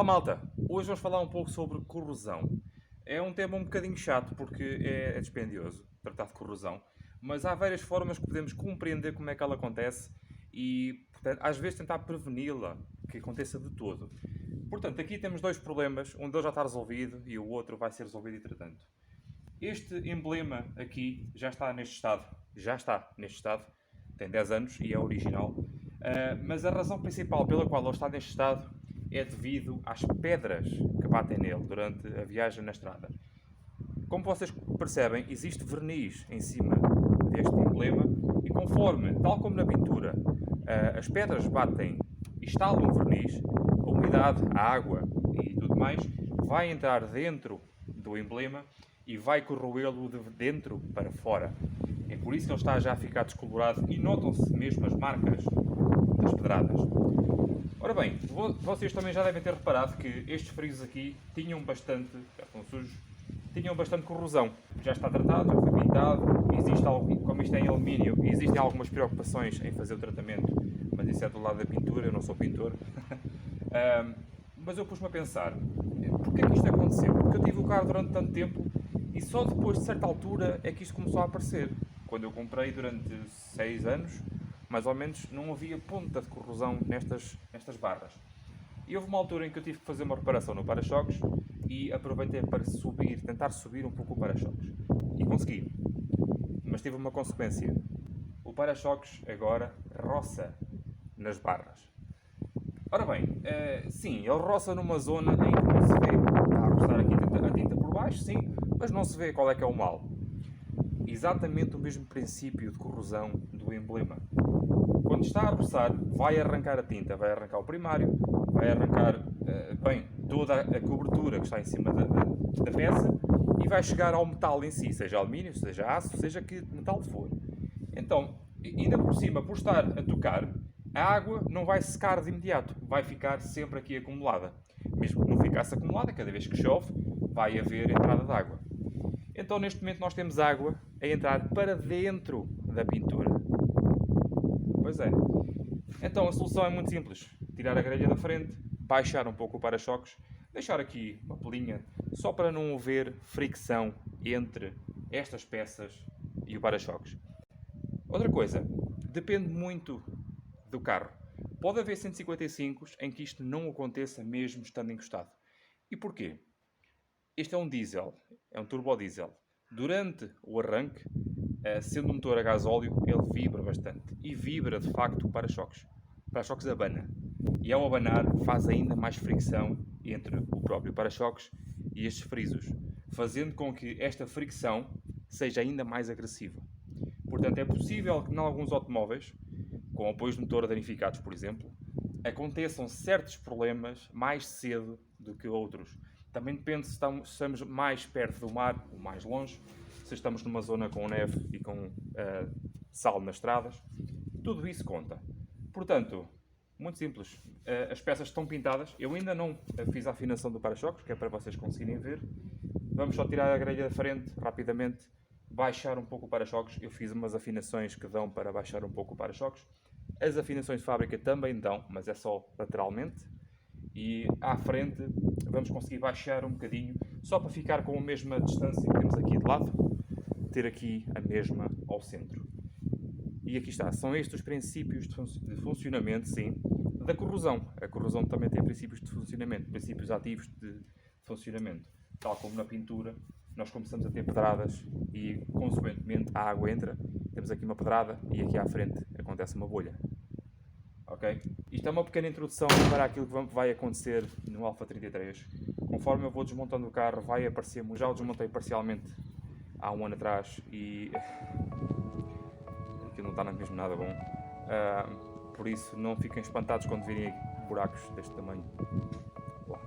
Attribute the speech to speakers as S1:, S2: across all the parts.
S1: Olá malta, hoje vamos falar um pouco sobre corrosão. É um tema um bocadinho chato porque é dispendioso tratar de corrosão, mas há várias formas que podemos compreender como é que ela acontece e, portanto, às vezes tentar preveni-la, que aconteça de todo. Portanto, aqui temos dois problemas, um deles já está resolvido e o outro vai ser resolvido entretanto. Este emblema aqui já está neste estado, tem 10 anos e é original, mas a razão principal pela qual ele está neste estado é devido às pedras que batem nele durante a viagem na estrada. Como vocês percebem, existe verniz em cima deste emblema e conforme, tal como na pintura, as pedras batem e estalam o verniz, a umidade, a água e tudo mais vai entrar dentro do emblema e vai corroê-lo de dentro para fora. É por isso que ele está já a ficar descolorado e notam-se mesmo as marcas das pedradas. Ora bem, vocês também já devem ter reparado que estes frisos aqui tinham bastante, já estão sujos, tinham bastante corrosão. Já está tratado, já foi pintado, existe algo, como isto é em alumínio, existem algumas preocupações em fazer o tratamento, mas isso é do lado da pintura, eu não sou pintor. Mas eu pus-me a pensar, porquê que isto aconteceu? Porque eu tive o carro durante tanto tempo e só depois de certa altura é que isto começou a aparecer. Quando eu comprei durante 6 anos, mais ou menos, não havia ponta de corrosão nestas barras. E houve uma altura em que eu tive que fazer uma reparação no para-choques e aproveitei para tentar subir um pouco o para-choques. E consegui. Mas tive uma consequência. O para-choques agora roça nas barras. Ora bem, sim, ele roça numa zona em que não se vê. Está a roçar aqui a tinta por baixo, sim, mas não se vê qual é que é o mal. Exatamente o mesmo princípio de corrosão do emblema. Quando está a roçar, vai arrancar a tinta, vai arrancar o primário, vai arrancar toda a cobertura que está em cima da peça e vai chegar ao metal em si, seja alumínio, seja aço, seja que metal for. Então, ainda por cima, por estar a tocar, a água não vai secar de imediato, vai ficar sempre aqui acumulada. Mesmo que não ficasse acumulada, cada vez que chove, vai haver entrada de água. Então, neste momento, nós temos água a entrar para dentro da pintura. Pois é. Então, a solução é muito simples. Tirar a grelha da frente, baixar um pouco o para-choques, deixar aqui uma pelinha, só para não haver fricção entre estas peças e o para-choques. Outra coisa, depende muito do carro. Pode haver 155s em que isto não aconteça mesmo estando encostado. E porquê? Este é um diesel, é um turbo diesel. Durante o arranque, sendo um motor a gasóleo, ele vibra bastante. E vibra, de facto, o para-choques. O para-choques abana. E ao abanar, faz ainda mais fricção entre o próprio para-choques e estes frisos, fazendo com que esta fricção seja ainda mais agressiva. Portanto, é possível que, em alguns automóveis, com apoios de motor danificados, por exemplo, aconteçam certos problemas mais cedo do que outros. Também depende se estamos mais perto do mar ou mais longe, se estamos numa zona com neve e com sal nas estradas. Tudo isso conta. Portanto, muito simples. As peças estão pintadas. Eu ainda não fiz a afinação do para-choques, que é para vocês conseguirem ver. Vamos só tirar a grelha da frente rapidamente, baixar um pouco o para-choques. Eu fiz umas afinações que dão para baixar um pouco o para-choques. As afinações de fábrica também dão, mas é só lateralmente. E à frente vamos conseguir baixar um bocadinho, só para ficar com a mesma distância que temos aqui de lado, ter aqui a mesma ao centro. E aqui está, são estes os princípios de funcionamento, sim, da corrosão. A corrosão também tem princípios de funcionamento, princípios ativos de funcionamento. Tal como na pintura, nós começamos a ter pedradas e, consequentemente, a água entra, temos aqui uma pedrada e aqui à frente acontece uma bolha. Ok? Isto é uma pequena introdução para aquilo que vai acontecer no Alfa 33. Conforme eu vou desmontando o carro, vai aparecer, já o desmontei parcialmente há um ano atrás e aquilo não está mesmo nada bom. Por isso não fiquem espantados quando virem buracos deste tamanho. Lá.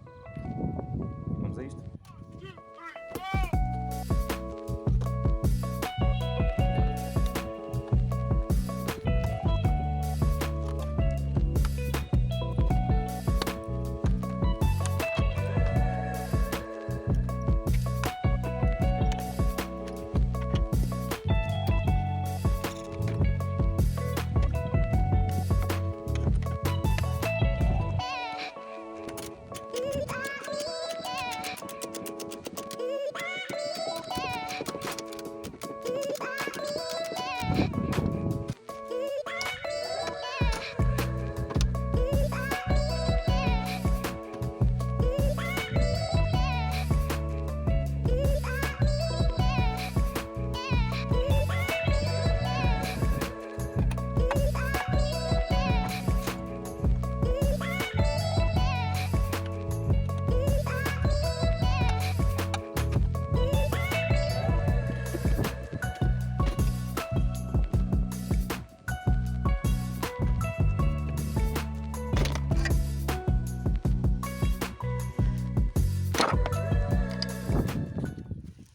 S1: Vamos a isto?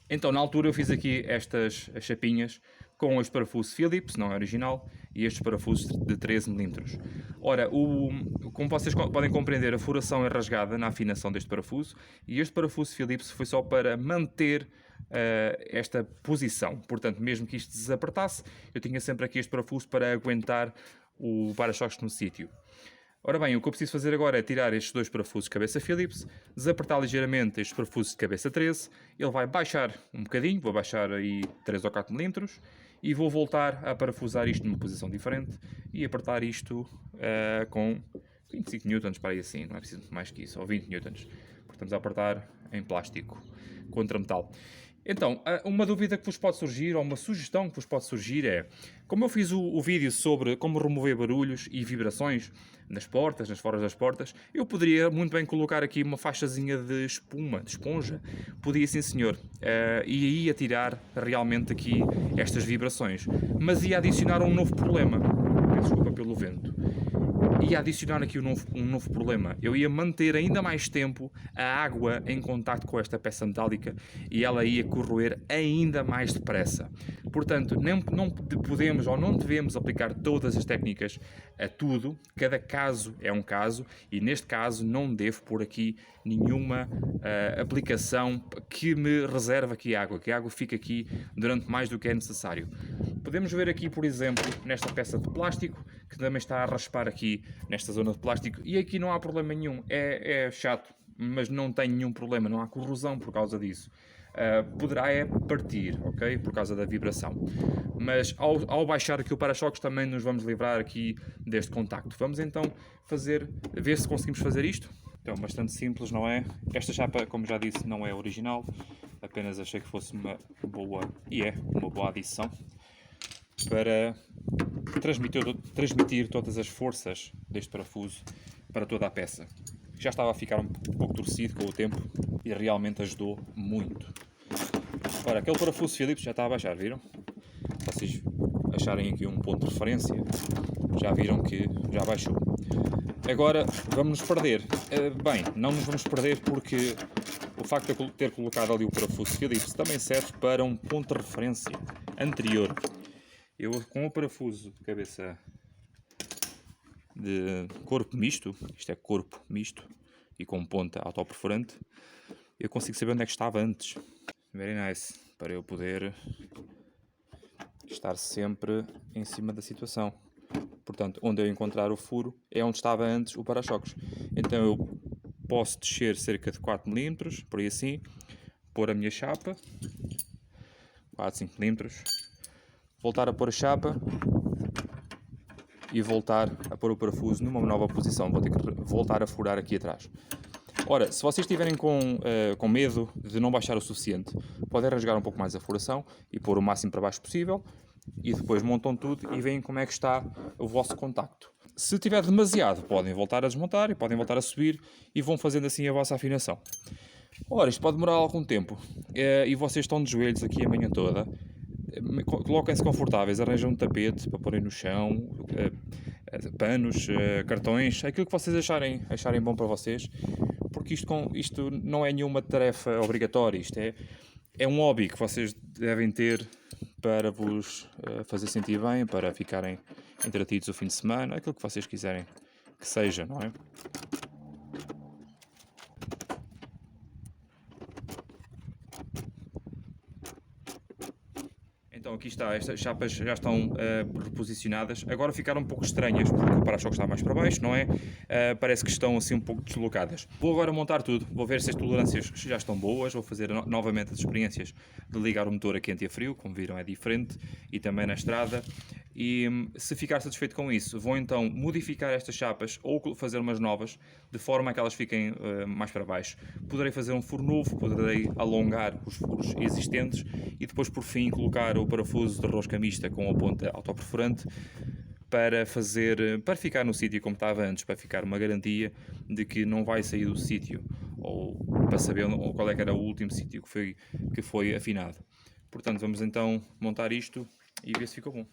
S1: Então, na altura eu fiz aqui estas as chapinhas com este parafuso Phillips, não é original, e estes parafusos de 13 mm. Ora, como vocês podem compreender, a furação é rasgada na afinação deste parafuso, e este parafuso Phillips foi só para manter esta posição. Portanto, mesmo que isto desapertasse, eu tinha sempre aqui este parafuso para aguentar o para-choques no sítio. Ora bem, o que eu preciso fazer agora é tirar estes dois parafusos de cabeça Phillips, desapertar ligeiramente estes parafusos de cabeça 13, ele vai baixar um bocadinho, vou baixar aí 3 ou 4 mm, e vou voltar a parafusar isto numa posição diferente e apertar isto com 25 newtons, para aí assim, não é preciso mais que isso, ou 20 newtons, porque estamos a apertar em plástico contra metal. Então, uma dúvida que vos pode surgir, ou uma sugestão que vos pode surgir é, como eu fiz o vídeo sobre como remover barulhos e vibrações nas portas, nas foras das portas, eu poderia muito bem colocar aqui uma faixazinha de espuma, de esponja. Podia sim senhor, e ia tirar realmente aqui estas vibrações. Mas ia adicionar um novo problema, peço desculpa pelo vento. Ia adicionar aqui um novo problema. Eu ia manter ainda mais tempo a água em contacto com esta peça metálica e ela ia corroer ainda mais depressa. Portanto, não podemos ou não devemos aplicar todas as técnicas a tudo. Cada caso é um caso e neste caso não devo pôr aqui nenhuma aplicação que me reserve aqui água, que a água fique aqui durante mais do que é necessário. Podemos ver aqui, por exemplo, nesta peça de plástico, que também está a raspar aqui nesta zona de plástico, e aqui não há problema nenhum, é chato, mas não tem nenhum problema, não há corrosão por causa disso. Poderá partir, ok? Por causa da vibração. Mas ao baixar aqui o para-choques também nos vamos livrar aqui deste contacto. Vamos então ver se conseguimos fazer isto. Então, bastante simples, não é? Esta chapa, como já disse, não é original, apenas achei que fosse uma boa adição para transmitir todas as forças deste parafuso para toda a peça. Já estava a ficar um pouco torcido com o tempo e realmente ajudou muito. Ora, aquele parafuso Phillips já está a baixar, viram? Se vocês acharem aqui um ponto de referência, já viram que já baixou. Agora vamos nos perder. Bem, não nos vamos perder porque o facto de eu ter colocado ali o parafuso Phillips também serve para um ponto de referência anterior. Eu, com o parafuso de cabeça de corpo misto, isto é corpo misto, e com ponta autoperforante, eu consigo saber onde é que estava antes. Very nice, para eu poder estar sempre em cima da situação. Portanto, onde eu encontrar o furo é onde estava antes o para-choques. Então eu posso descer cerca de 4 mm, por aí assim, pôr a minha chapa, 4, 5 mm, voltar a pôr a chapa e voltar a pôr o parafuso numa nova posição. Vou ter que voltar a furar aqui atrás. Ora, se vocês estiverem com medo de não baixar o suficiente, podem rasgar um pouco mais a furação e pôr o máximo para baixo possível e depois montam tudo e veem como é que está o vosso contacto. Se tiver demasiado, podem voltar a desmontar e podem voltar a subir e vão fazendo assim a vossa afinação. Ora, isto pode demorar algum tempo e vocês estão de joelhos aqui a manhã toda. Coloquem-se confortáveis, arranjam um tapete para porem no chão, panos, cartões, aquilo que vocês acharem bom para vocês, porque isto não é nenhuma tarefa obrigatória, isto é um hobby que vocês devem ter para vos fazer sentir bem, para ficarem entretidos o fim de semana, aquilo que vocês quiserem que seja, não é? Então aqui está, estas chapas já estão reposicionadas. Agora ficaram um pouco estranhas porque o para-choques está mais para baixo, não é? Parece que estão assim um pouco deslocadas. Vou agora montar tudo, vou ver se as tolerâncias já estão boas, vou fazer novamente as experiências de ligar o motor a quente e a frio, como viram é diferente, e também na estrada. E se ficar satisfeito com isso, vou então modificar estas chapas ou fazer umas novas, de forma a que elas fiquem mais para baixo. Poderei fazer um furo novo, poderei alongar os furos existentes e depois por fim colocar o parafuso de rosca mista com a ponta autoperforante para ficar no sítio como estava antes, para ficar uma garantia de que não vai sair do sítio, ou para saber qual é que era o último sítio que foi afinado. Portanto, vamos então montar isto e ver se ficou bom.